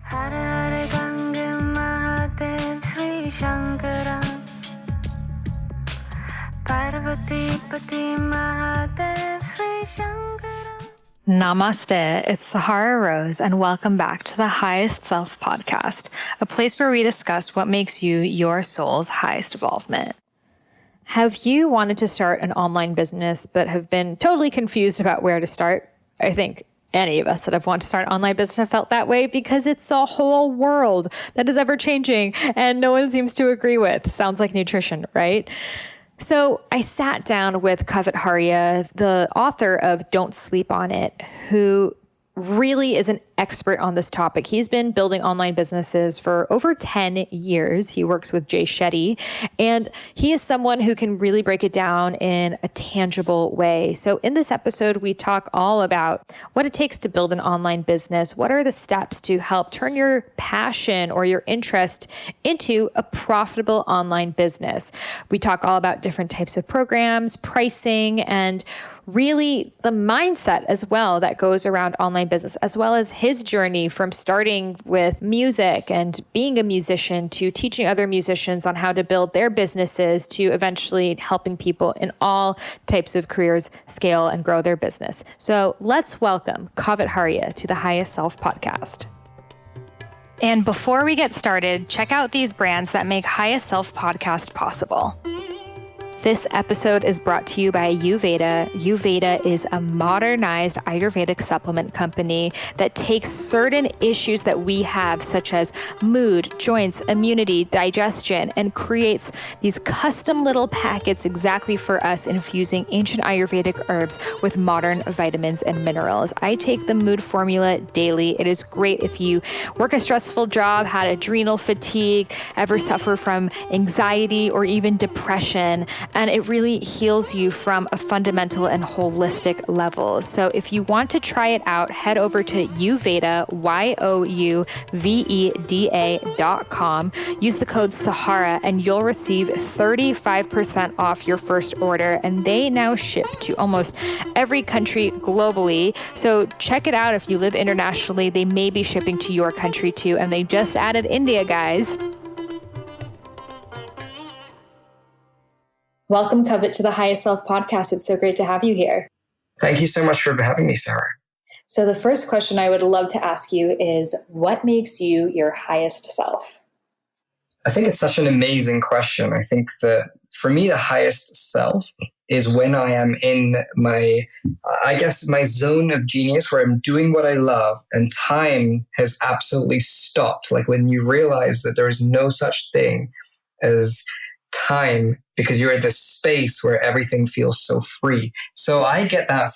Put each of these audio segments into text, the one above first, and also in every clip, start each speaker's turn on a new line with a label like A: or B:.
A: Hare Gange Mahadev Sri Shankara Parvati Pati Mahadev Sri Shankara.
B: Namaste, it's Sahara Rose, and welcome back to the Highest Self podcast, a place where we discuss what makes you your soul's highest evolvement. Have you wanted to start an online business but have been totally confused about where to start? I think any of us that have wanted to start an online business have felt that way because it's a whole world that is ever changing and no one seems to agree with. Sounds like nutrition, right? So I sat down with Kavit Haria, the author of Don't Sleep on It, who really is an expert on this topic. He's been building online businesses for over 10 years. He works with Jay Shetty, and he is someone who can really break it down in a tangible way. So in this episode, we talk all about what it takes to build an online business. What are the steps to help turn your passion or your interest into a profitable online business? We talk all about different types of programs, pricing, and really the mindset as well that goes around online business, as well as his journey from starting with music and being a musician to teaching other musicians on how to build their businesses to eventually helping people in all types of careers scale and grow their business. So let's welcome Kavit Haria to the Highest Self podcast. And before we get started, check out these brands that make Highest Self podcast possible. This episode is brought to you by Ayurveda. Ayurveda is a modernized Ayurvedic supplement company that takes certain issues that we have, such as mood, joints, immunity, digestion, and creates these custom little packets exactly for us, infusing ancient Ayurvedic herbs with modern vitamins and minerals. I take the mood formula daily. It is great if you work a stressful job, had adrenal fatigue, ever suffer from anxiety or even depression. And it really heals you from a fundamental and holistic level. So if you want to try it out, head over to Youveda, YOUVEDA.com. Use the code Sahara and you'll receive 35% off your first order. And they now ship to almost every country globally. So check it out if you live internationally. They may be shipping to your country too. And they just added India, guys. Welcome, Kavit, to the Highest Self podcast. It's so great to have you here.
C: Thank you so much for having me, Sarah.
B: So the first question I would love to ask you is, what makes you your highest self?
C: I think it's such an amazing question. I think that for me, the highest self is when I am in my zone of genius where I'm doing what I love and time has absolutely stopped. Like when you realize that there is no such thing as time because you're in this space where everything feels so free. So I get that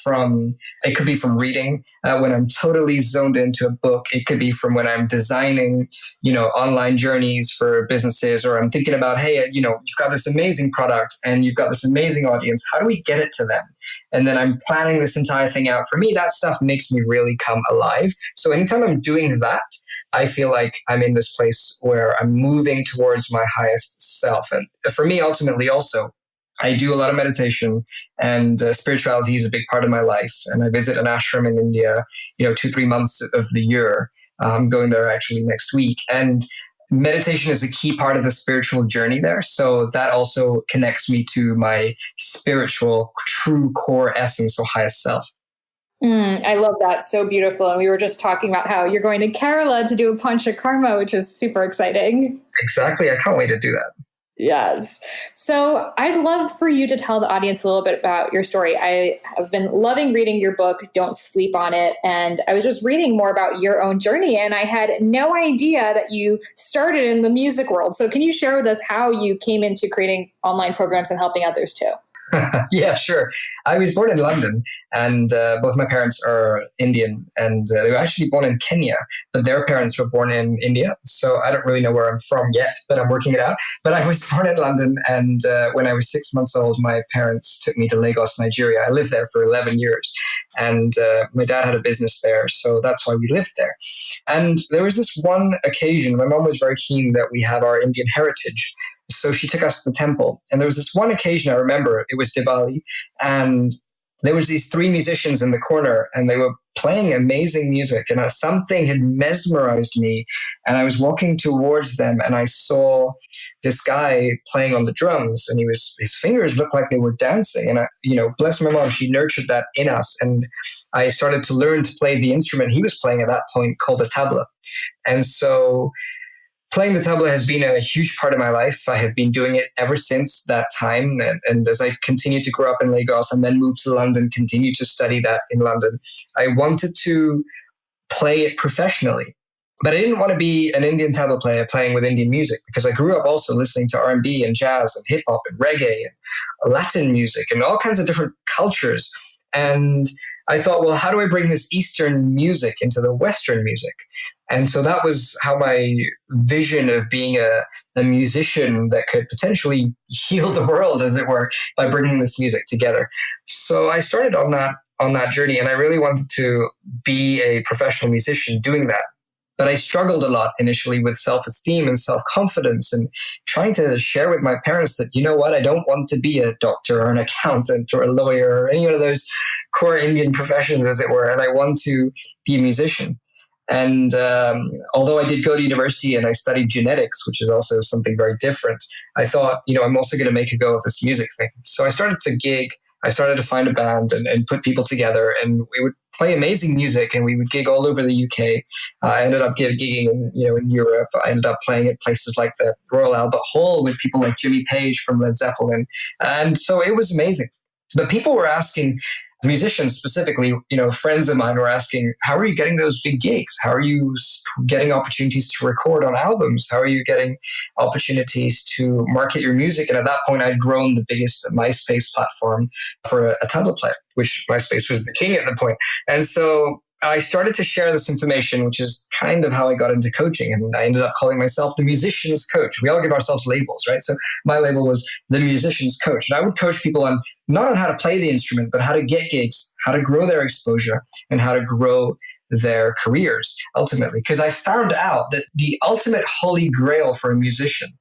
C: it could be from reading when I'm totally zoned into a book. It could be from when I'm designing, online journeys for businesses, or I'm thinking about, hey, you've got this amazing product and you've got this amazing audience. How do we get it to them? And then I'm planning this entire thing out. For me, that stuff makes me really come alive. So anytime I'm doing that, I feel like I'm in this place where I'm moving towards my highest self. And for me, ultimately, also, I do a lot of meditation, and spirituality is a big part of my life. And I visit an ashram in India, 2-3 months of the year. I'm going there actually next week. And meditation is a key part of the spiritual journey there. So that also connects me to my spiritual, true core essence, or highest self.
B: I love that. So beautiful. And we were just talking about how you're going to Kerala to do a Panchakarma, which is super exciting.
C: Exactly. I can't wait to do that.
B: Yes. So I'd love for you to tell the audience a little bit about your story. I have been loving reading your book, Don't Sleep on It. And I was just reading more about your own journey, and I had no idea that you started in the music world. So can you share with us how you came into creating online programs and helping others too?
C: Yeah, sure. I was born in London, and both my parents are Indian, and they were actually born in Kenya, but their parents were born in India. So I don't really know where I'm from yet, but I'm working it out. But I was born in London, and when I was 6 months old, my parents took me to Lagos, Nigeria. I lived there for 11 years, and my dad had a business there, so that's why we lived there. And there was this one occasion, my mom was very keen that we have our Indian heritage. So she took us to the temple. And there was this one occasion I remember, it was Diwali, and there was these 3 musicians in the corner, and they were playing amazing music, and something had mesmerized me. And I was walking towards them, and I saw this guy playing on the drums, and his fingers looked like they were dancing. And bless my mom, she nurtured that in us. And I started to learn to play the instrument he was playing at that point, called the tabla. And so playing the tabla has been a huge part of my life. I have been doing it ever since that time. And as I continued to grow up in Lagos and then moved to London, continued to study that in London, I wanted to play it professionally. But I didn't want to be an Indian tabla player playing with Indian music, because I grew up also listening to R&B and jazz and hip hop and reggae and Latin music and all kinds of different cultures. And I thought, well, how do I bring this Eastern music into the Western music? And so that was how my vision of being a musician that could potentially heal the world, as it were, by bringing this music together. So I started on that journey, and I really wanted to be a professional musician doing that. But I struggled a lot initially with self-esteem and self-confidence, and trying to share with my parents that, you know what, I don't want to be a doctor or an accountant or a lawyer or any of those core Indian professions, as it were, and I want to be a musician. And although I did go to university and I studied genetics, which is also something very different, I thought, I'm also going to make a go of this music thing. So I started to gig. I started to find a band and put people together, and we would play amazing music, and we would gig all over the UK. I ended up gigging in Europe. I ended up playing at places like the Royal Albert Hall with people like Jimmy Page from Led Zeppelin. And so it was amazing. But people were asking, musicians specifically, friends of mine were asking, how are you getting those big gigs? How are you getting opportunities to record on albums? How are you getting opportunities to market your music? And at that point, I'd grown the biggest MySpace platform for a tablet player, which MySpace was the king at the point. And so I started to share this information, which is kind of how I got into coaching. And I ended up calling myself the musician's coach. We all give ourselves labels, right? So my label was the musician's coach. And I would coach people on not on how to play the instrument, but how to get gigs, how to grow their exposure, and how to grow their careers ultimately. Because I found out that the ultimate holy grail for a musician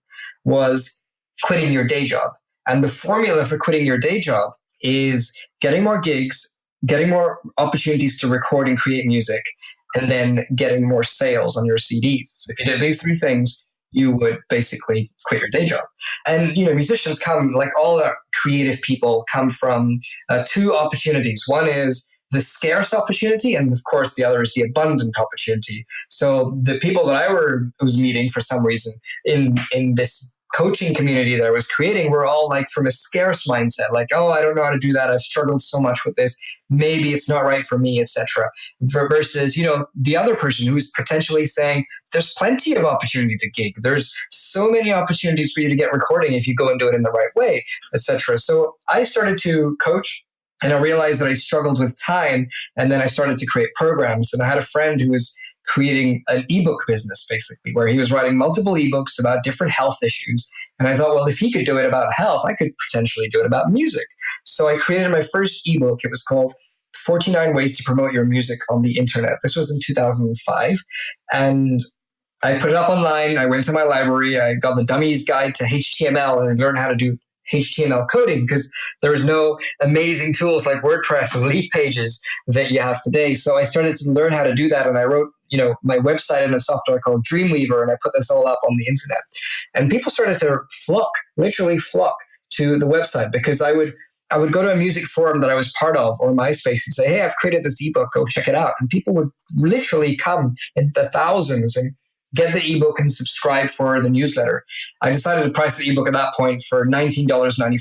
C: was quitting your day job. And the formula for quitting your day job is getting more gigs, getting more opportunities to record and create music, and then getting more sales on your CDs. So if you did these three things, you would basically quit your day job. And, musicians come, like all creative people, come from two opportunities. One is the scarce opportunity, and of course the other is the abundant opportunity. So the people that I was meeting for some reason in this coaching community that I was creating were all like from a scarce mindset, like, oh, I don't know how to do that. I've struggled so much with this. Maybe it's not right for me, etc. Versus, the other person who's potentially saying, there's plenty of opportunity to gig. There's so many opportunities for you to get recording if you go and do it in the right way, etc. So I started to coach, and I realized that I struggled with time. And then I started to create programs. And I had a friend who was creating an ebook business, basically, where he was writing multiple ebooks about different health issues. And I thought, well, if he could do it about health, I could potentially do it about music. So I created my first ebook. It was called 49 Ways to Promote Your Music on the Internet. This was in 2005. And I put it up online. I went to my library. I got the Dummy's Guide to HTML and I learned how to do HTML coding, because there was no amazing tools like WordPress and Leap Pages that you have today. So I started to learn how to do that. And I wrote, my website in a software called Dreamweaver, and I put this all up on the internet. And people started to literally flock to the website, because I would go to a music forum that I was part of, or MySpace, and say, hey, I've created this ebook, go check it out. And people would literally come in the thousands and get the ebook and subscribe for the newsletter. I decided to price the ebook at that point for $19.95.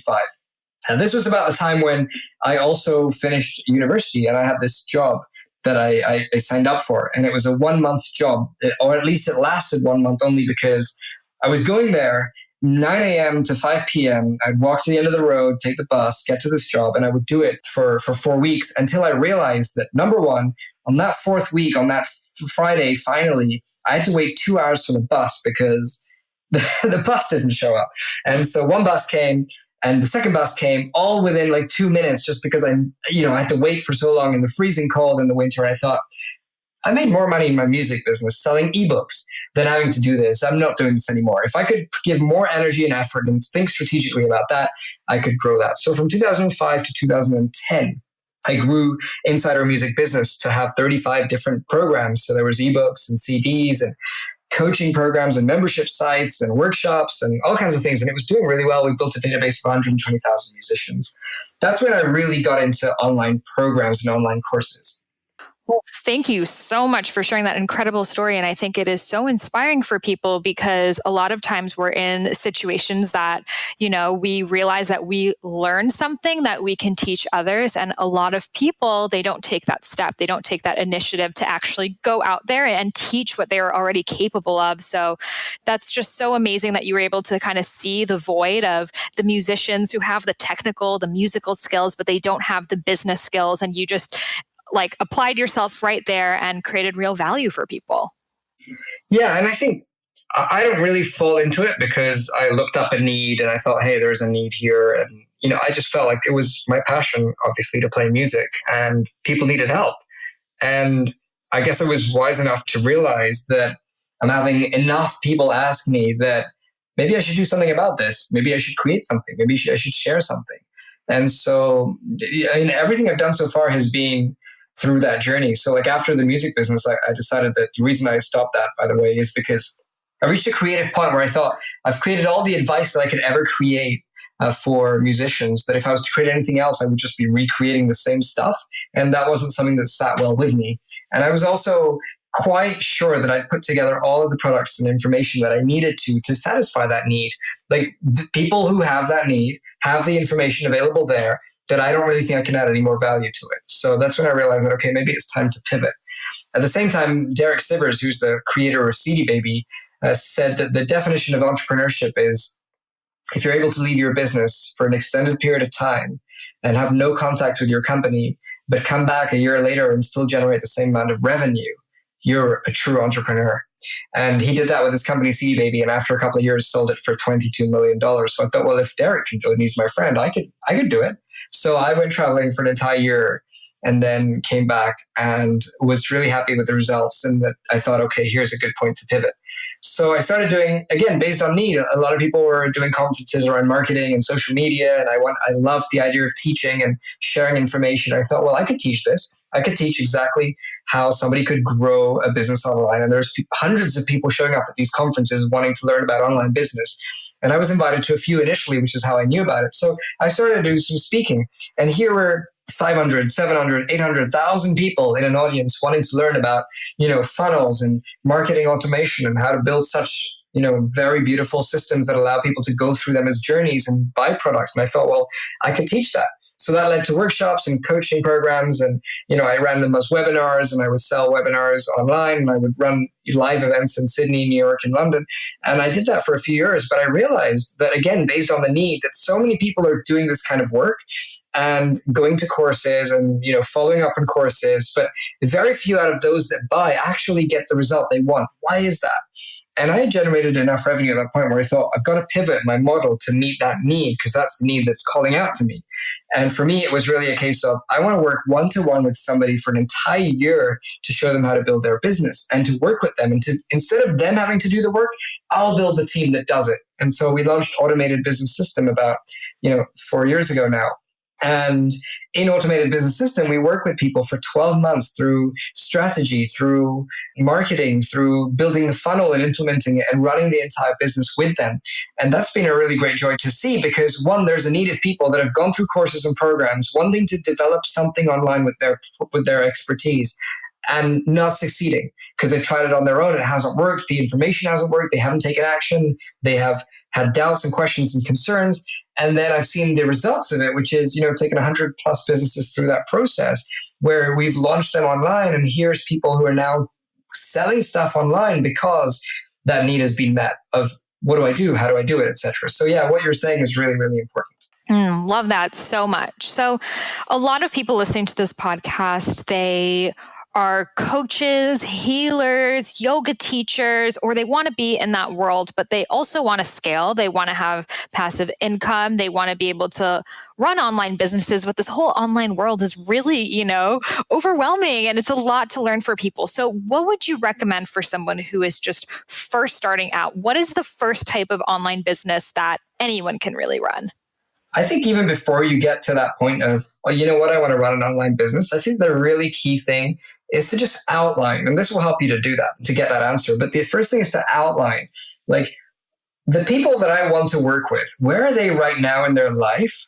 C: And this was about the time when I also finished university, and I had this job that I signed up for. And it was a 1-month job, or at least it lasted 1 month, only because I was going there 9 a.m. to 5 p.m. I'd walk to the end of the road, take the bus, get to this job, and I would do it for 4 weeks until I realized that, number one, on that fourth week, on that Friday, finally, I had to wait 2 hours for the bus because the bus didn't show up. And so one bus came and the second bus came all within like 2 minutes, just because I had to wait for so long in the freezing cold in the winter. And I thought, I made more money in my music business selling ebooks than having to do this. I'm not doing this anymore. If I could give more energy and effort and think strategically about that, I could grow that. So from 2005 to 2010, I grew inside our music business to have 35 different programs. So there was ebooks and CDs and coaching programs and membership sites and workshops and all kinds of things. And it was doing really well. We built a database of 120,000 musicians. That's when I really got into online programs and online courses.
B: Well, thank you so much for sharing that incredible story. And I think it is so inspiring for people because a lot of times we're in situations that, we realize that we learn something that we can teach others. And a lot of people, they don't take that step. They don't take that initiative to actually go out there and teach what they are already capable of. So that's just so amazing that you were able to kind of see the void of the musicians who have the musical skills, but they don't have the business skills. And you just applied yourself right there and created real value for people.
C: Yeah. And I think I don't really fall into it because I looked up a need and I thought, hey, there's a need here. And, I just felt like it was my passion, obviously, to play music and people needed help. And I guess I was wise enough to realize that I'm having enough people ask me that maybe I should do something about this. Maybe I should create something. Maybe I should share something. And so everything I've done so far has been through that journey. So after the music business, I decided that the reason I stopped that, by the way, is because I reached a creative point where I thought I've created all the advice that I could ever create for musicians, that if I was to create anything else, I would just be recreating the same stuff. And that wasn't something that sat well with me. And I was also quite sure that I'd put together all of the products and information that I needed to satisfy that need. The people who have that need have the information available there, that I don't really think I can add any more value to it. So that's when I realized that, okay, maybe it's time to pivot. At the same time, Derek Sivers, who's the creator of CD Baby, said that the definition of entrepreneurship is if you're able to leave your business for an extended period of time and have no contact with your company, but come back a year later and still generate the same amount of revenue, you're a true entrepreneur. And he did that with his company CD Baby, and after a couple of years sold it for $22 million. So I thought, well, if Derek can do it and he's my friend, I could do it. So I went traveling for an entire year and then came back and was really happy with the results, and that I thought, okay, here's a good point to pivot. So I started doing, again, based on need. A lot of people were doing conferences around marketing and social media, and I loved the idea of teaching and sharing information. I thought, well, I could teach this. I could teach exactly how somebody could grow a business online. And there's hundreds of people showing up at these conferences wanting to learn about online business. And I was invited to a few initially, which is how I knew about it. So I started to do some speaking. And here were 500, 700, 800,000 people in an audience wanting to learn about, funnels and marketing automation and how to build such, very beautiful systems that allow people to go through them as journeys and buy products. And I thought, well, I could teach that. So that led to workshops and coaching programs. And, I ran them as webinars, and I would sell webinars online, and I would run live events in Sydney, New York, and London. And I did that for a few years. But I realized that, again, based on the need, that so many people are doing this kind of work and going to courses and, following up on courses, but very few out of those that buy actually get the result they want. Why is that? And I had generated enough revenue at that point where I thought, I've got to pivot my model to meet that need, because that's the need that's calling out to me. And for me, it was really a case of, I want to work one-to-one with somebody for an entire year to show them how to build their business and to work with them. And instead of them having to do the work, I'll build the team that does it. And so we launched Automated Business System about, 4 years ago now. And in Automated Business System, we work with people for 12 months through strategy, through marketing, through building the funnel and implementing it and running the entire business with them. And that's been a really great joy to see, because one, there's a need of people that have gone through courses and programs wanting to develop something online with their expertise and not succeeding because they've tried it on their own and it hasn't worked. The information hasn't worked. They haven't taken action. They have had doubts and questions and concerns. And then I've seen the results of it, which is, taking 100 plus businesses through that process where we've launched them online. And here's people who are now selling stuff online because that need has been met of what do I do? How do I do it? Etc. So yeah, what you're saying is really, really important.
B: Love that so much. So a lot of people listening to this podcast, they are coaches, healers, yoga teachers, or they want to be in that world, but they also want to scale. They want to have passive income. They want to be able to run online businesses, but this whole online world is really, overwhelming, and it's a lot to learn for people. So what would you recommend for someone who is just first starting out? What is the first type of online business that anyone can really run?
C: I think even before you get to that point of, oh, you know what, I want to run an online business, I think the really key thing is to just outline, and this will help you to do that, to get that answer. But the first thing is to outline, like, the people that I want to work with, where are they right now in their life?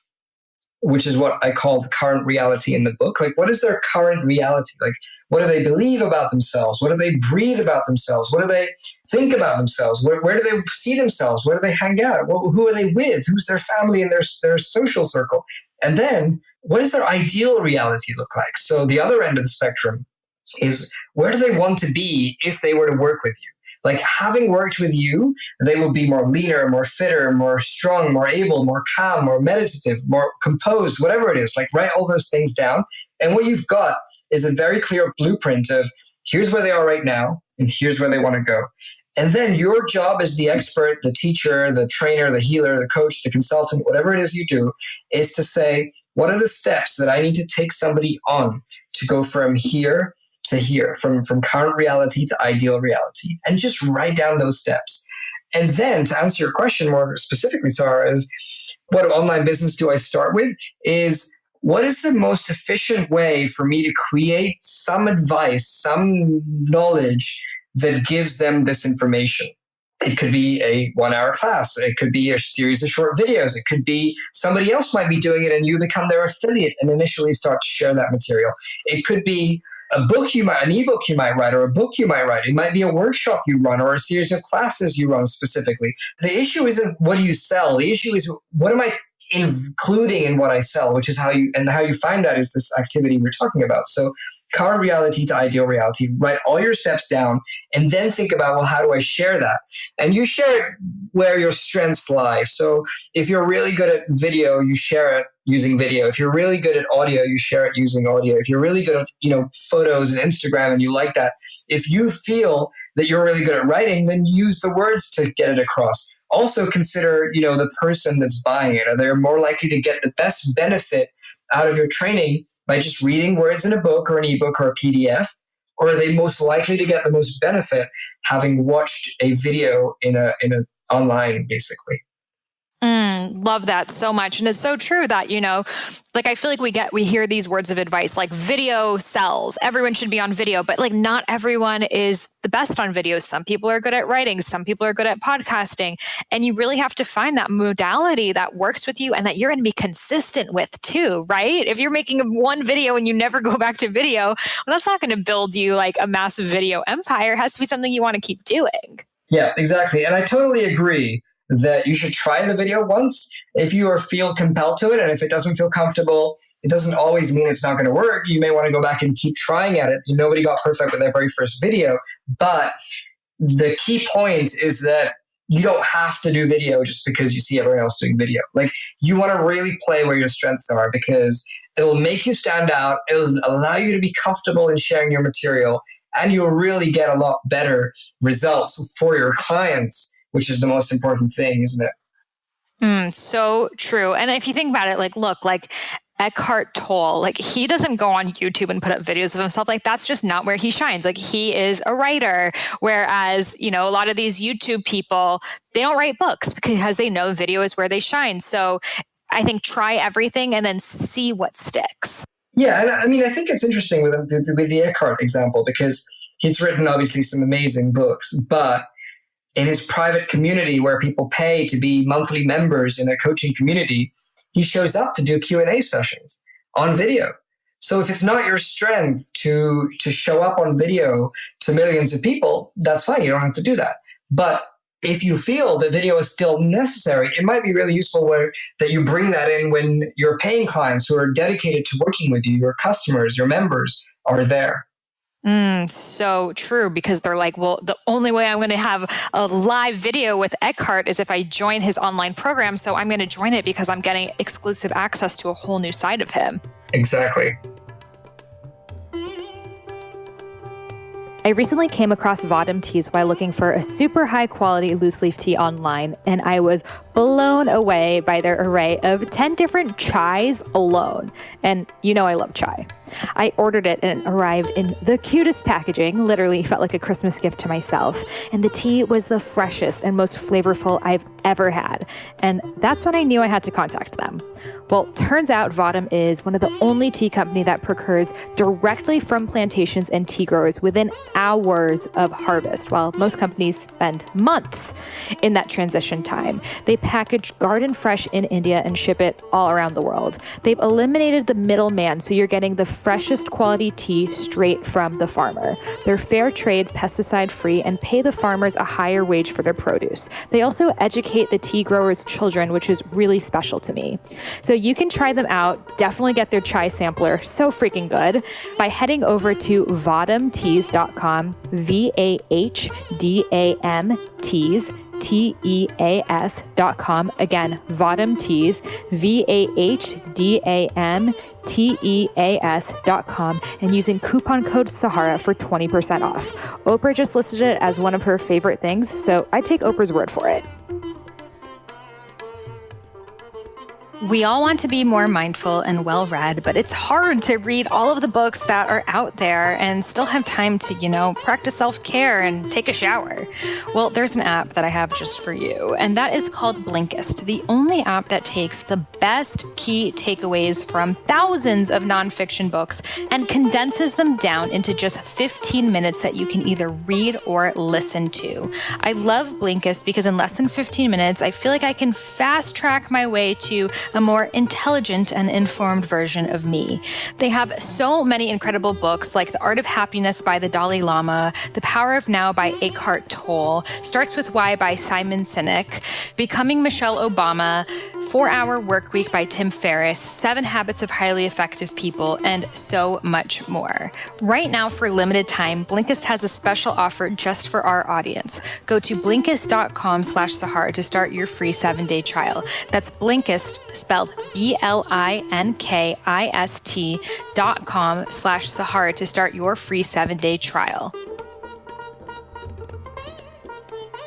C: Which is what I call the current reality in the book. Like, what is their current reality? Like, what do they believe about themselves? What do they breathe about themselves? What do they think about themselves? Where do they see themselves? Where do they hang out? Who are they with? Who's their family and their social circle? And then, what does their ideal reality look like? So the other end of the spectrum is, where do they want to be if they were to work with you? Like, having worked with you, they will be more leaner, more fitter, more strong, more able, more calm, more meditative, more composed, whatever it is. Like, write all those things down. And what you've got is a very clear blueprint of, here's where they are right now, and here's where they want to go. And then your job as the expert, the teacher, the trainer, the healer, the coach, the consultant, whatever it is you do, is to say, what are the steps that I need to take somebody on to go from here to here, from current reality to ideal reality, and just write down those steps. And then, to answer your question more specifically, Sahara, is what online business do I start with? Is, what is the most efficient way for me to create some advice, some knowledge that gives them this information? It could be a 1-hour class. It could be a series of short videos. It could be somebody else might be doing it and you become their affiliate and initially start to share that material. It could be an ebook you might write, or a book you might write. It might be a workshop you run or a series of classes you run specifically. The issue isn't what do you sell. The issue is, what am I including in what I sell, which is how you find that is this activity we're talking about. So current reality to ideal reality, write all your steps down, and then think about, well, how do I share that? And you share it where your strengths lie. So if you're really good at video, you share it using video. If you're really good at audio, you share it using audio. If you're really good at, photos and Instagram and you like that, if you feel that you're really good at writing, then use the words to get it across. Also consider, the person that's buying it. Are they more likely to get the best benefit out of your training by just reading words in a book or an ebook or a PDF? Or are they most likely to get the most benefit having watched a video in an online, basically?
B: Love that so much. And it's so true that, I feel like we hear these words of advice, like video sells, everyone should be on video, but not everyone is the best on videos. Some people are good at writing. Some people are good at podcasting. And you really have to find that modality that works with you and that you're going to be consistent with too, right? If you're making one video and you never go back to video, well, that's not going to build you like a massive video empire. It has to be something you want to keep doing.
C: Yeah, exactly. And I totally agree that you should try the video once if you feel compelled to it. And if it doesn't feel comfortable, it doesn't always mean it's not going to work. You may want to go back and keep trying at it. Nobody got perfect with their very first video. But the key point is that you don't have to do video just because you see everyone else doing video. You want to really play where your strengths are, because it'll make you stand out. It'll allow you to be comfortable in sharing your material, and you'll really get a lot better results for your clients, which is the most important thing, isn't it?
B: So true. And if you think about it, look, Eckhart Tolle, he doesn't go on YouTube and put up videos of himself. That's just not where he shines. He is a writer. Whereas, a lot of these YouTube people, they don't write books because they know video is where they shine. So I think try everything and then see what sticks.
C: Yeah. And I think it's interesting with the Eckhart example, because he's written obviously some amazing books, but in his private community where people pay to be monthly members in a coaching community, he shows up to do Q&A sessions on video. So if it's not your strength to show up on video to millions of people, that's fine. You don't have to do that. But if you feel the video is still necessary, it might be really useful that you bring that in when your paying clients who are dedicated to working with you, your customers, your members are there.
B: So true, because they're like, well, the only way I'm going to have a live video with Eckhart is if I join his online program. So I'm going to join it because I'm getting exclusive access to a whole new side of him.
C: Exactly.
B: I recently came across Vahdam teas while looking for a super high quality loose leaf tea online, and I was blown away by their array of 10 different chais alone. And I love chai. I ordered it and it arrived in the cutest packaging, literally felt like a Christmas gift to myself. And the tea was the freshest and most flavorful I've ever had. And that's when I knew I had to contact them. Well, turns out Vahdam is one of the only tea company that procures directly from plantations and tea growers within hours of harvest, while most companies spend months in that transition time. They package garden fresh in India and ship it all around the world. They've eliminated the middleman, so you're getting the freshest quality tea straight from the farmer. They're fair trade, pesticide free, and pay the farmers a higher wage for their produce. They also educate the tea growers' children, which is really special to me. So you can try them out. Definitely get their chai sampler. So freaking good. By heading over to vahdamteas.com, VAHDAM teas, TEAS.com. Again, Vahdam Teas, VAHDAMTEAS.com, and using coupon code Sahara for 20% off. Oprah just listed it as one of her favorite things, so I take Oprah's word for it. We all want to be more mindful and well-read, but it's hard to read all of the books that are out there and still have time to, practice self-care and take a shower. Well, there's an app that I have just for you, and that is called Blinkist, the only app that takes the best key takeaways from thousands of nonfiction books and condenses them down into just 15 minutes that you can either read or listen to. I love Blinkist because in less than 15 minutes, I feel like I can fast-track my way to a more intelligent and informed version of me. They have so many incredible books like The Art of Happiness by the Dalai Lama, The Power of Now by Eckhart Tolle, Starts With Why by Simon Sinek, Becoming Michelle Obama, 4-Hour Workweek by Tim Ferriss, 7 Habits of Highly Effective People, and so much more. Right now, for limited time, Blinkist has a special offer just for our audience. Go to Blinkist.com/Sahara to start your free 7-day trial. That's Blinkist, spelled Blinkist.com/Sahara to start your free 7-day trial.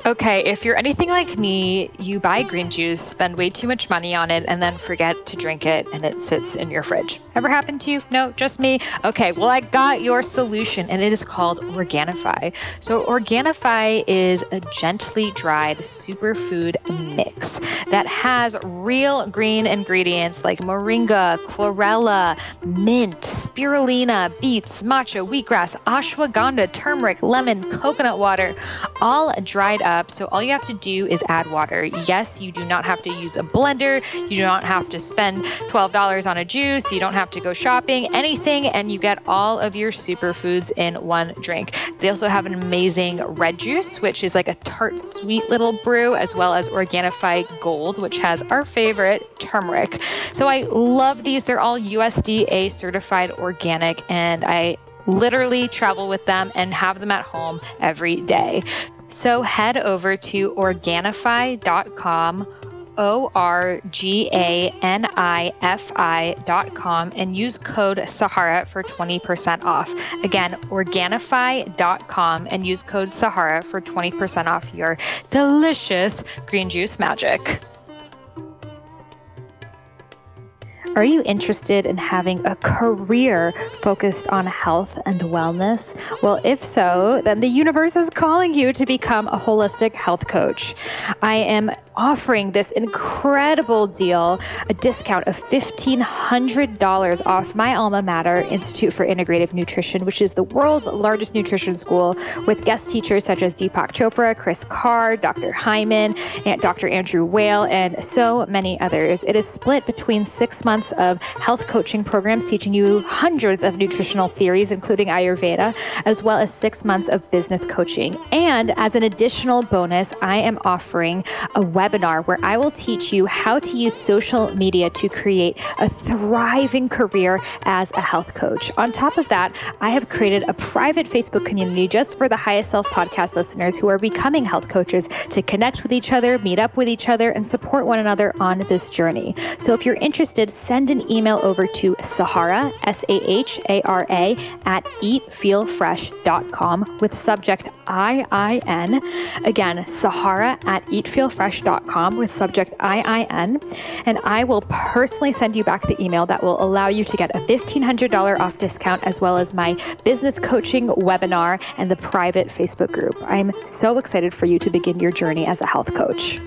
B: Okay, if you're anything like me, you buy green juice, spend way too much money on it, and then forget to drink it, and it sits in your fridge. Ever happened to you? No, just me? Okay, well, I got your solution, and it is called Organifi. So Organifi is a gently dried superfood mix that has real green ingredients like moringa, chlorella, mint, spirulina, beets, matcha, wheatgrass, ashwagandha, turmeric, lemon, coconut water, all dried up. So all you have to do is add water. Yes, you do not have to use a blender. You do not have to spend $12 on a juice. You don't have to go shopping, anything, and you get all of your superfoods in one drink. They also have an amazing red juice, which is like a tart, sweet little brew, as well as Organifi Gold, which has our favorite, turmeric. So I love these. They're all USDA certified organic, and I literally travel with them and have them at home every day. So head over to Organifi.com, Organifi.com, and use code Sahara for 20% off. Again, Organifi.com, and use code Sahara for 20% off your delicious green juice magic. Are you interested in having a career focused on health and wellness? Well, if so, then the universe is calling you to become a holistic health coach. I am offering this incredible deal, a discount of $1,500 off my alma mater, Institute for Integrative Nutrition, which is the world's largest nutrition school with guest teachers such as Deepak Chopra, Chris Carr, Dr. Hyman, and Dr. Andrew Whale, and so many others. It is split between 6 months of health coaching programs teaching you hundreds of nutritional theories, including Ayurveda, as well as 6 months of business coaching. And as an additional bonus, I am offering a webinar where I will teach you how to use social media to create a thriving career as a health coach. On top of that, I have created a private Facebook community just for the Highest Self podcast listeners who are becoming health coaches to connect with each other, meet up with each other, and support one another on this journey. So if you're interested, send an email over to Sahara, Sahara, at eatfeelfresh.com with subject IIN. Again, Sahara at eatfeelfresh.com with subject IIN. And I will personally send you back the email that will allow you to get a $1,500 off discount, as well as my business coaching webinar and the private Facebook group. I'm so excited for you to begin your journey as a health coach.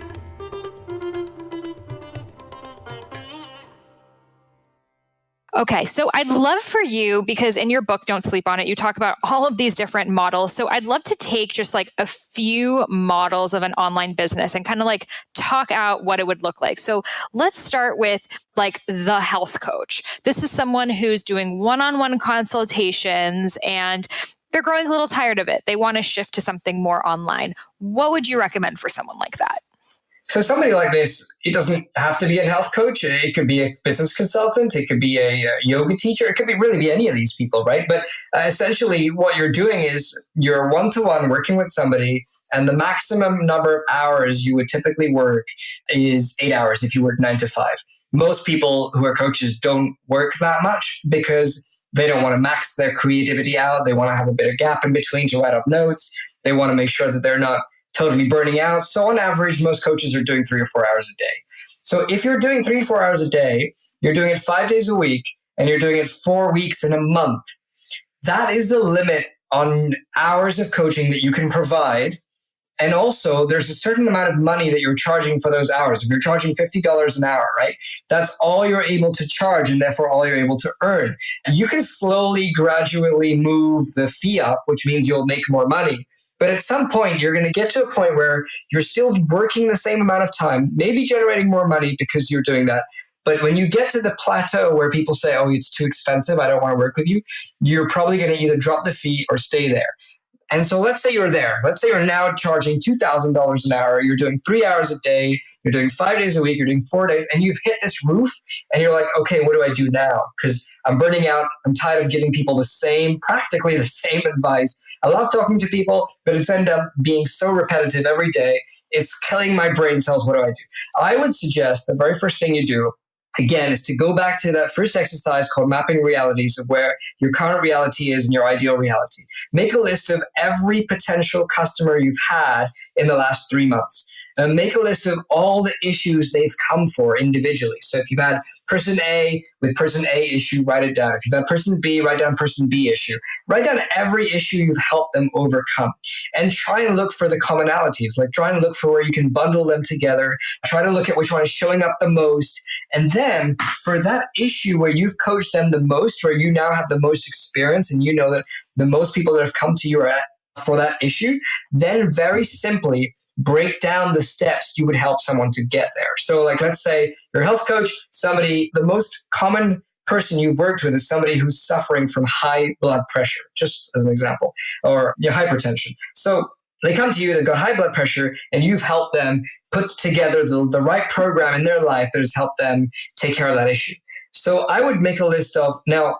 B: Okay, so I'd love for you, because in your book, Don't Sleep on It, you talk about all of these different models. So I'd love to take just like a few models of an online business and kind of like talk out what it would look like. So let's start with like the health coach. This is someone who's doing one-on-one consultations and they're growing a little tired of it. They want to shift to something more online. What would you recommend for someone like that?
C: So somebody like this, it doesn't have to be a health coach. It could be a business consultant. It could be a yoga teacher. It could be really be any of these people, right? But essentially what you're doing is you're one-to-one working with somebody, and the maximum number of hours you would typically work is 8 hours if you work 9 to 5. Most people who are coaches don't work that much because they don't want to max their creativity out. They want to have a bit of gap in between to write up notes. They want to make sure that they're not totally burning out. So on average, most coaches are doing 3 or 4 hours a day. So if you're doing 3 or 4 hours a day, you're doing it 5 days a week, and you're doing it 4 weeks in a month. That is the limit on hours of coaching that you can provide. And also, there's a certain amount of money that you're charging for those hours. If you're charging $50 an hour, right? That's all you're able to charge, and therefore all you're able to earn. And you can slowly, gradually move the fee up, which means you'll make more money. But at some point, you're going to get to a point where you're still working the same amount of time, maybe generating more money because you're doing that. But when you get to the plateau where people say, oh, it's too expensive, I don't want to work with you, you're probably going to either drop the fee or stay there. And so let's say you're there. Let's say you're now charging $2,000 an hour. You're doing 3 hours a day. You're doing 5 days a week. You're doing 4 days. And you've hit this roof. And you're like, okay, what do I do now? Because I'm burning out. I'm tired of giving people practically the same advice. I love talking to people, but it's ended up being so repetitive every day. It's killing my brain cells. What do I do? I would suggest the very first thing you do, again, is to go back to that first exercise called mapping realities of where your current reality is and your ideal reality. Make a list of every potential customer you've had in the last 3 months. And make a list of all the issues they've come for individually. So if you've had person A with person A issue, write it down. If you've had person B, write down person B issue. Write down every issue you've helped them overcome. And try and look for the commonalities. Like try and look for where you can bundle them together. Try to look at which one is showing up the most. And then for that issue where you've coached them the most, where you now have the most experience and you know that the most people that have come to you are for that issue, then very simply break down the steps you would help someone to get there. So like, let's say you're a health coach, the most common person you've worked with is somebody who's suffering from high blood pressure, just as an example, or hypertension. So they come to you, they've got high blood pressure, and you've helped them put together the right program in their life that has helped them take care of that issue. So I would make a list of, now,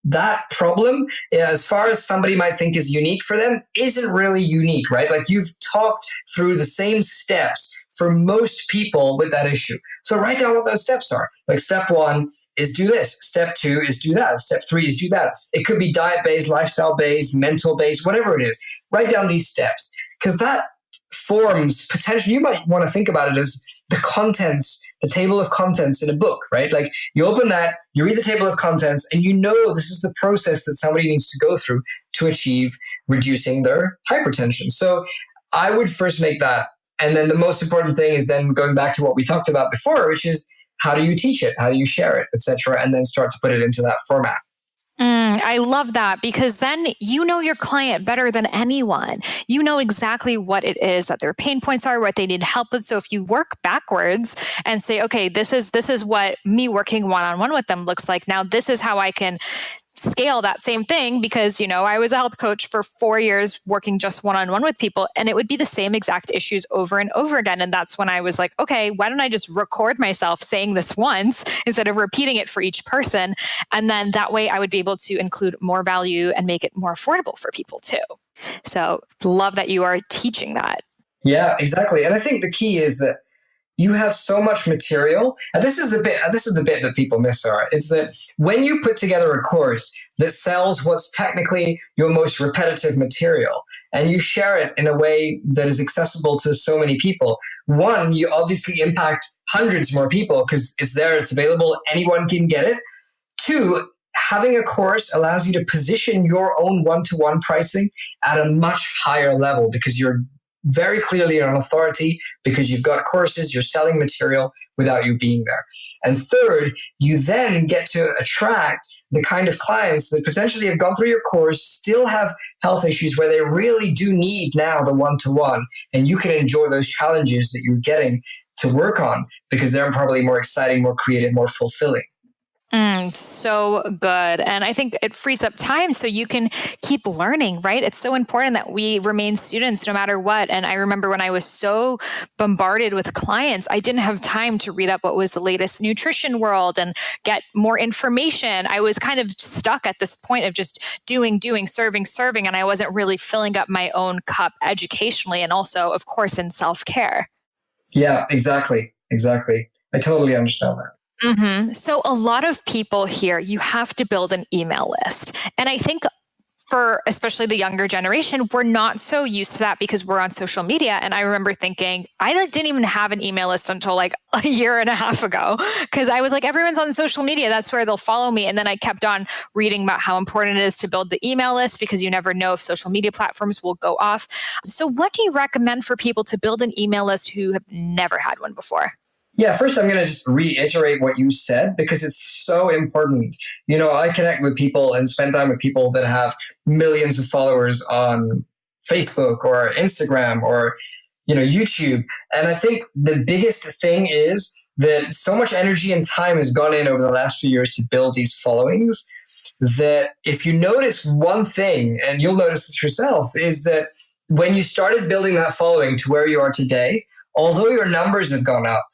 C: that problem, as far as somebody might think is unique for them, isn't really unique, right? Like you've talked through the same steps for most people with that issue. So write down what those steps are. Like step 1 is do this. Step 2 is do that. Step 3 is do that. It could be diet-based, lifestyle-based, mental-based, whatever it is. Write down these steps because that forms potentially, you might want to think about it as the contents, the table of contents in a book, right? Like you open that, you read the table of contents, and you know this is the process that somebody needs to go through to achieve reducing their hypertension. So I would first make that. And then the most important thing is then going back to what we talked about before, which is how do you teach it? How do you share it, etc., and then start to put it into that format.
B: I love that because then you know your client better than anyone. You know exactly what it is that their pain points are, what they need help with. So if you work backwards and say, okay, this is what me working one-on-one with them looks like. Now this is how I can scale that same thing because, I was a health coach for 4 years working just one-on-one with people, and it would be the same exact issues over and over again. And that's when I was like, okay, why don't I just record myself saying this once instead of repeating it for each person? And then that way I would be able to include more value and make it more affordable for people too. So love that you are teaching that.
C: Yeah, exactly. And I think the key is that you have so much material. And this is the bit that people miss, Sarah. It's that when you put together a course that sells what's technically your most repetitive material, and you share it in a way that is accessible to so many people, one, you obviously impact hundreds more people because it's there, it's available, anyone can get it. Two, having a course allows you to position your own one-to-one pricing at a much higher level because you're very clearly an authority because you've got courses, you're selling material without you being there. And third, you then get to attract the kind of clients that potentially have gone through your course, still have health issues where they really do need now the one-to-one, and you can enjoy those challenges that you're getting to work on because they're probably more exciting, more creative, more fulfilling.
B: So good. And I think it frees up time so you can keep learning, right? It's so important that we remain students no matter what. And I remember when I was so bombarded with clients, I didn't have time to read up what was the latest nutrition world and get more information. I was kind of stuck at this point of just doing, serving, and I wasn't really filling up my own cup educationally and also, of course, in self-care.
C: Yeah, exactly. I totally understand that.
B: So a lot of people here, you have to build an email list. And I think for especially the younger generation, we're not so used to that because we're on social media. And I remember thinking, I didn't even have an email list until like a year and a half ago, because I was like, everyone's on social media. That's where they'll follow me. And then I kept on reading about how important it is to build the email list because you never know if social media platforms will go off. So what do you recommend for people to build an email list who have never had one before?
C: Yeah, first I'm going to just reiterate what you said because it's so important. I connect with people and spend time with people that have millions of followers on Facebook or Instagram or, YouTube. And I think the biggest thing is that so much energy and time has gone in over the last few years to build these followings that if you notice one thing, and you'll notice this yourself, is that when you started building that following to where you are today, although your numbers have gone up,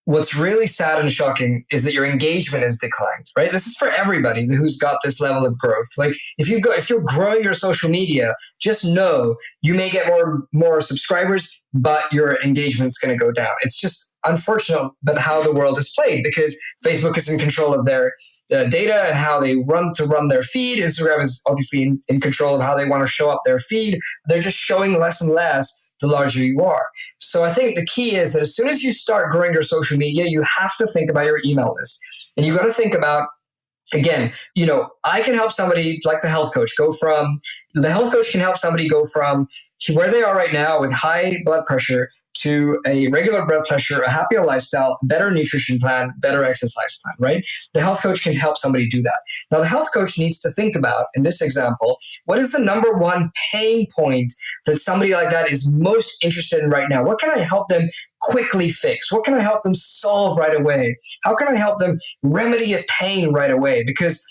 C: what's really sad and shocking is that your engagement has declined, right? This is for everybody who's got this level of growth. Like if you're growing your social media, just know you may get more subscribers, but your engagement's going to go down. It's just unfortunate, but how the world is played because Facebook is in control of their data and how they run their feed. Instagram is obviously in control of how they want to show up their feed. They're just showing less and less the larger you are. So I think the key is that as soon as you start growing your social media, you have to think about your email list. And you've got to think about, again, I can help somebody like the health coach can help somebody go from where they are right now with high blood pressure to a regular blood pressure, a happier lifestyle, better nutrition plan, better exercise plan, right? The health coach can help somebody do that. Now, the health coach needs to think about, in this example, what is the number one pain point that somebody like that is most interested in right now? What can I help them quickly fix? What can I help them solve right away? How can I help them remedy a pain right away? Because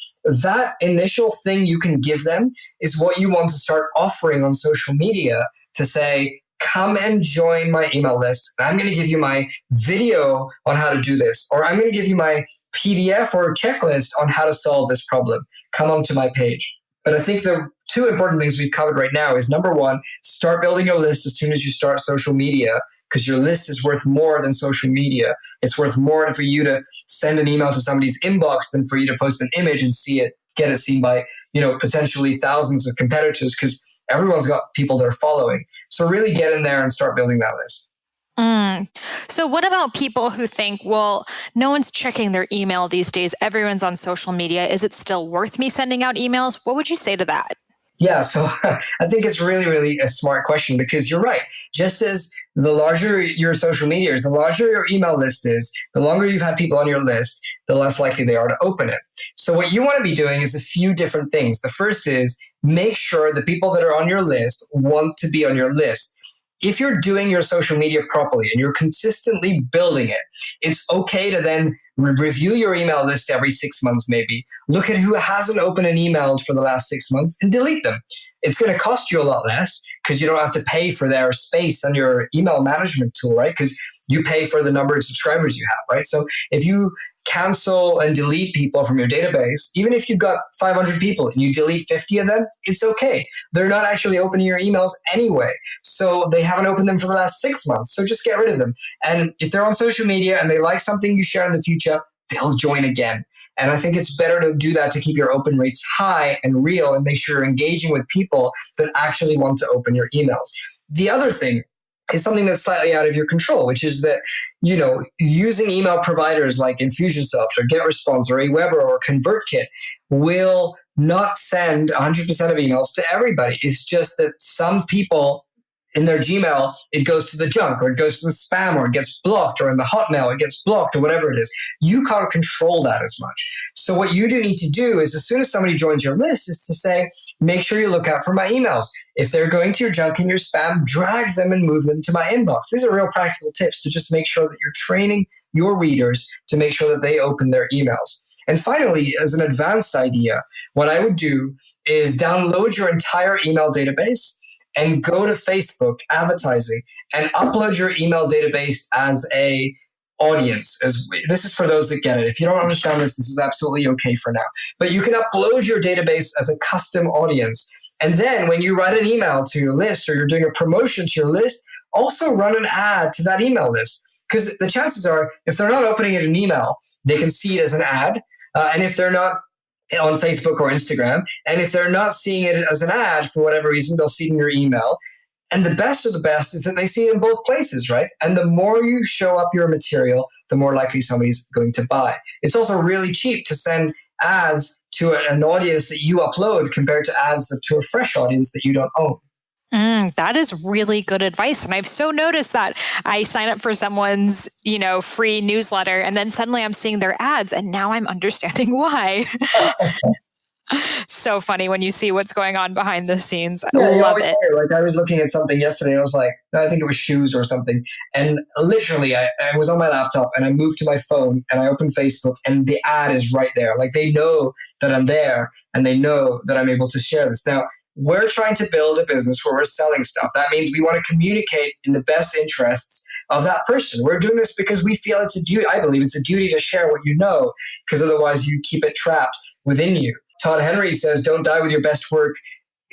C: that initial thing you can give them is what you want to start offering on social media to say, come and join my email list. I'm going to give you my video on how to do this, or I'm going to give you my PDF or checklist on how to solve this problem. Come onto my page. But I think the two important things we've covered right now is number one, start building your list as soon as you start social media, because your list is worth more than social media. It's worth more for you to send an email to somebody's inbox than for you to post an image and get it seen by, potentially thousands of competitors, because everyone's got people they're following. So really get in there and start building that list.
B: So what about people who think, well, no one's checking their email these days. Everyone's on social media. Is it still worth me sending out emails? What would you say to that?
C: Yeah, so I think it's really, really a smart question because you're right. Just as the larger your social media is, the larger your email list is, the longer you've had people on your list, the less likely they are to open it. So what you want to be doing is a few different things. The first is make sure the people that are on your list want to be on your list. If you're doing your social media properly and you're consistently building it, it's okay to then review your email list every 6 months, maybe. Look at who hasn't opened an email for the last 6 months and delete them. It's going to cost you a lot less because you don't have to pay for their space on your email management tool, right? Because you pay for the number of subscribers you have, right? So if you cancel and delete people from your database, even if you've got 500 people and you delete 50 of them, it's okay. They're not actually opening your emails anyway. So they haven't opened them for the last 6 months. So just get rid of them. And if they're on social media and they like something you share in the future, they'll join again. And I think it's better to do that to keep your open rates high and real and make sure you're engaging with people that actually want to open your emails. The other thing is something that's slightly out of your control, which is that, using email providers like Infusionsoft or GetResponse or Aweber or ConvertKit will not send 100% of emails to everybody. It's just that some people in their Gmail, it goes to the junk or it goes to the spam or it gets blocked, or in the Hotmail, it gets blocked or whatever it is. You can't control that as much. So what you do need to do is, as soon as somebody joins your list, is to say, make sure you look out for my emails. If they're going to your junk and your spam, drag them and move them to my inbox. These are real practical tips to just make sure that you're training your readers to make sure that they open their emails. And finally, as an advanced idea, what I would do is download your entire email database and go to Facebook advertising and upload your email database as a audience. This is for those that get it. If you don't understand this, this is absolutely okay for now. But you can upload your database as a custom audience. And then when you write an email to your list, or you're doing a promotion to your list, also run an ad to that email list. Because the chances are, if they're not opening it in email, they can see it as an ad. And if they're not on Facebook or Instagram, and if they're not seeing it as an ad for whatever reason, they'll see it in your email. And the best of the best is that they see it in both places, right? And the more you show up your material, the more likely somebody's going to buy. It's also really cheap to send ads to an audience that you upload compared to ads to a fresh audience that you don't own.
B: That is really good advice. And I've so noticed that I sign up for someone's, free newsletter, and then suddenly I'm seeing their ads, and now I'm understanding why. So funny when you see what's going on behind the scenes. I love it.
C: Like, I was looking at something yesterday and I was like, no, I think it was shoes or something. And literally I was on my laptop and I moved to my phone and I opened Facebook and the ad is right there. Like, they know that I'm there and they know that I'm able to share this. Now, we're trying to build a business where we're selling stuff. That means we want to communicate in the best interests of that person. We're doing this because we feel it's a duty. I believe it's a duty to share what you know, because otherwise you keep it trapped within you. Todd Henry says, don't die with your best work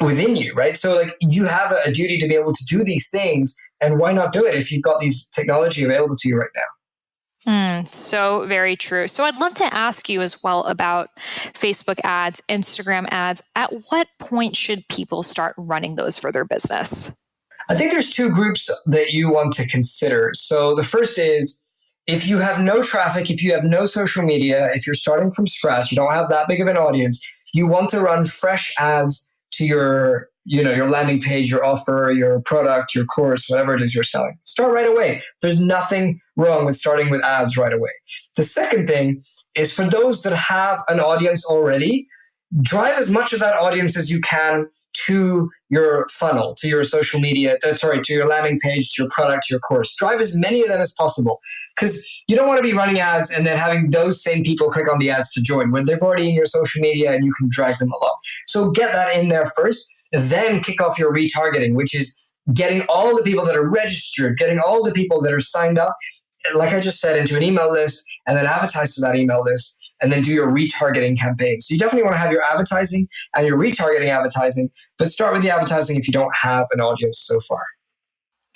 C: within you, right? So like, you have a duty to be able to do these things, and why not do it if you've got these technology available to you right now?
B: So very true. So I'd love to ask you as well about Facebook ads, Instagram ads. At what point should people start running those for their business?
C: I think there's two groups that you want to consider. So the first is, if you have no traffic, if you have no social media, if you're starting from scratch, you don't have that big of an audience, you want to run fresh ads to your landing page, your offer, your product, your course, whatever it is you're selling. Start right away. There's nothing wrong with starting with ads right away. The second thing is, for those that have an audience already, drive as much of that audience as you can to your funnel, to your social media, to your landing page, to your product, to your course. Drive as many of them as possible, because you don't want to be running ads and then having those same people click on the ads to join when they've already in your social media and you can drag them along. So get that in there first, then kick off your retargeting, which is getting all the people that are registered, getting all the people that are signed up, like I just said, into an email list, and then advertise to that email list, and then do your retargeting campaign. So you definitely want to have your advertising and your retargeting advertising, but start with the advertising if you don't have an audience so far.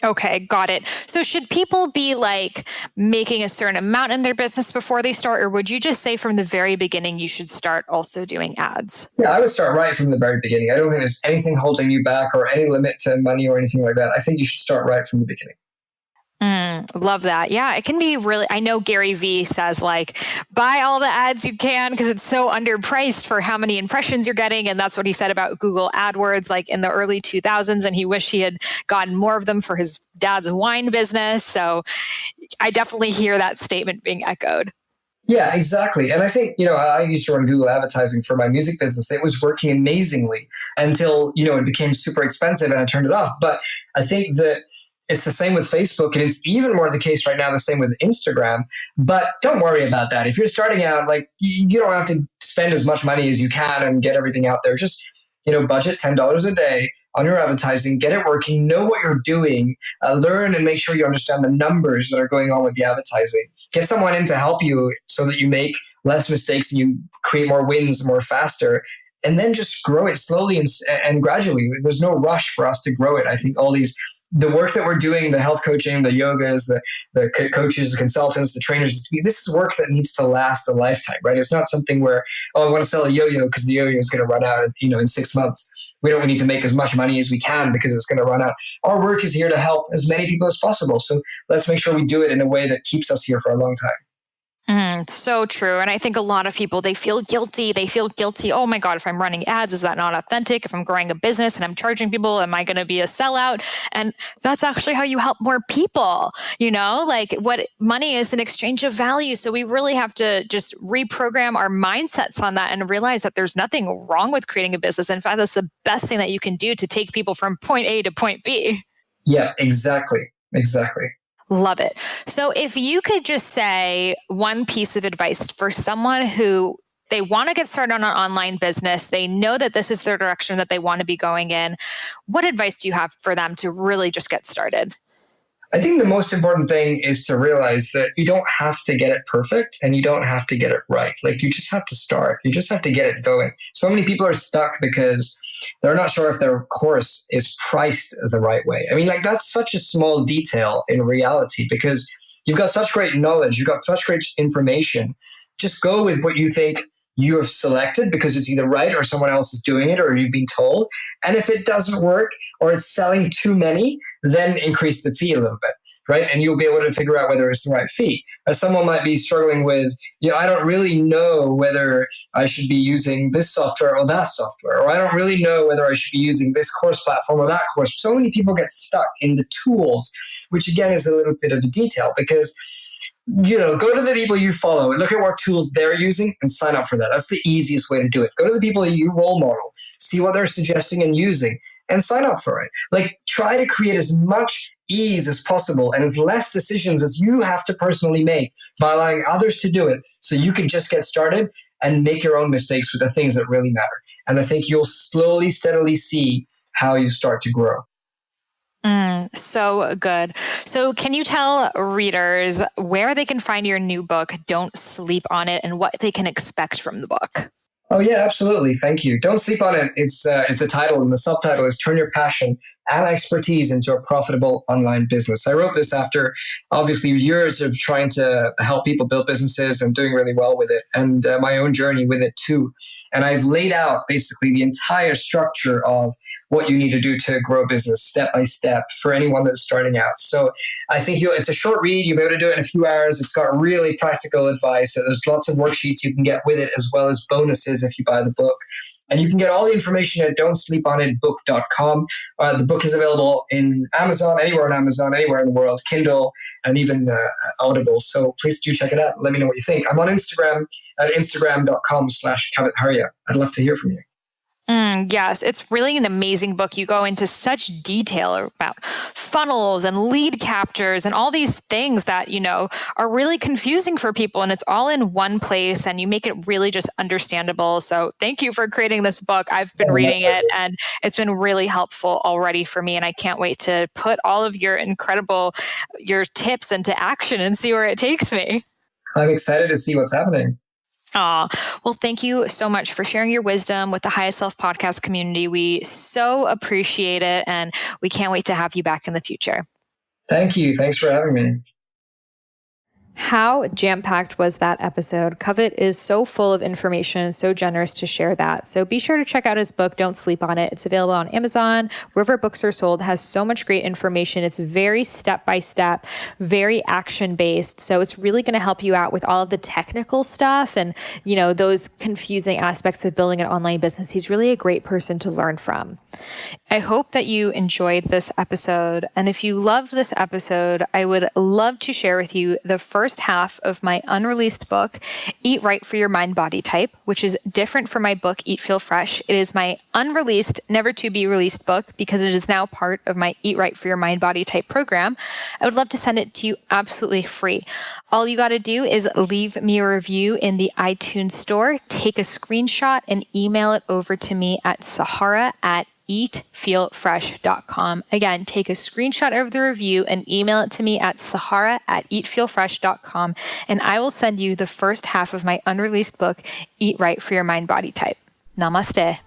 B: Okay, got it. So should people be like making a certain amount in their business before they start, or would you just say from the very beginning you should start also doing ads?
C: Yeah, I would start right from the very beginning. I don't think there's anything holding you back or any limit to money or anything like that. I think you should start right from the beginning.
B: Love that. Yeah, it can be really, I know Gary Vee says like, buy all the ads you can because it's so underpriced for how many impressions you're getting. And that's what he said about Google AdWords, like in the early 2000s. And he wished he had gotten more of them for his dad's wine business. So I definitely hear that statement being echoed.
C: Yeah, exactly. And I think, I used to run Google advertising for my music business. It was working amazingly until, it became super expensive and I turned it off. But I think that it's the same with Facebook, and it's even more the case right now, the same with Instagram. But don't worry about that. If you're starting out, like, you don't have to spend as much money as you can and get everything out there. Just, budget $10 a day on your advertising, get it working, know what you're doing, learn and make sure you understand the numbers that are going on with the advertising. Get someone in to help you so that you make less mistakes and you create more wins more faster. And then just grow it slowly and gradually. There's no rush for us to grow it. I think the work that we're doing, the health coaching, the yogas, the coaches, the consultants, the trainers, this is work that needs to last a lifetime, right? It's not something where, I want to sell a yo-yo because the yo-yo is going to run out, in 6 months. We don't need to make as much money as we can because it's going to run out. Our work is here to help as many people as possible. So let's make sure we do it in a way that keeps us here for a long time.
B: So true. And I think a lot of people, they feel guilty. Oh my God, if I'm running ads, is that not authentic? If I'm growing a business and I'm charging people, am I going to be a sellout? And that's actually how you help more people. Like what money is an exchange of value. So we really have to just reprogram our mindsets on that and realize that there's nothing wrong with creating a business. In fact, that's the best thing that you can do to take people from point A to point B.
C: Yeah, exactly. Exactly.
B: Love it. So if you could just say one piece of advice for someone who they want to get started on an online business, they know that this is their direction that they want to be going in, what advice do you have for them to really just get started?
C: I think the most important thing is to realize that you don't have to get it perfect and you don't have to get it right. Like you just have to start. You just have to get it going. So many people are stuck because they're not sure if their course is priced the right way. I mean, like that's such a small detail in reality because you've got such great knowledge. You've got such great information. Just go with what you think you have selected because it's either right or someone else is doing it or you've been told. And if it doesn't work or it's selling too many, then increase the fee a little bit, right? And you'll be able to figure out whether it's the right fee. As someone might be struggling with, I don't really know whether I should be using this software or that software, or I don't really know whether I should be using this course platform or that course. So many people get stuck in the tools, which again is a little bit of a detail because go to the people you follow and look at what tools they're using and sign up for that. That's the easiest way to do it. Go to the people that you role model, see what they're suggesting and using, and sign up for it. Like try to create as much ease as possible and as less decisions as you have to personally make by allowing others to do it so you can just get started and make your own mistakes with the things that really matter. And I think you'll slowly, steadily see how you start to grow.
B: So good. So can you tell readers where they can find your new book, Don't Sleep on It, and what they can expect from the book?
C: Oh, yeah, absolutely. Thank you. Don't sleep on it. It's the title, and the subtitle is Turn Your Passion and Expertise into a Profitable Online Business. I wrote this after, obviously, years of trying to help people build businesses and doing really well with it, and my own journey with it too. And I've laid out basically the entire structure of what you need to do to grow a business step by step for anyone that's starting out. So I think it's a short read. You'll be able to do it in a few hours. It's got really practical advice. There's lots of worksheets you can get with it as well as bonuses if you buy the book. And you can get all the information at don'tsleeponitbook.com. The book is available in Amazon, anywhere on Amazon, anywhere in the world, Kindle, and even Audible. So please do check it out. Let me know what you think. I'm on Instagram at instagram.com/Kavit Haria. I'd love to hear from you.
B: Yes, it's really an amazing book. You go into such detail about funnels and lead captures and all these things that, are really confusing for people. And it's all in one place and you make it really just understandable. So thank you for creating this book. I've been reading it and it's been really helpful already for me. And I can't wait to put all of your tips into action and see where it takes me.
C: I'm excited to see what's happening.
B: Well, thank you so much for sharing your wisdom with the Highest Self podcast community. We so appreciate it, and we can't wait to have you back in the future.
C: Thank you. Thanks for having me.
B: How jam-packed was that episode? Kavit is so full of information, so generous to share that. So be sure to check out his book, Don't Sleep on It. It's available on Amazon, wherever books are sold. It has so much great information. It's very step-by-step, very action-based. So it's really going to help you out with all of the technical stuff and, those confusing aspects of building an online business. He's really a great person to learn from. I hope that you enjoyed this episode. And if you loved this episode, I would love to share with you the first half of my unreleased book, Eat Right for Your Mind Body Type, which is different from my book, Eat Feel Fresh. It is my unreleased, never to be released book because it is now part of my Eat Right for Your Mind Body Type program. I would love to send it to you absolutely free. All you got to do is leave me a review in the iTunes store, take a screenshot and email it over to me at Sahara at eatfeelfresh.com. Again, take a screenshot of the review and email it to me at Sahara at eatfeelfresh.com, and I will send you the first half of my unreleased book, Eat Right for Your Mind Body Type. Namaste.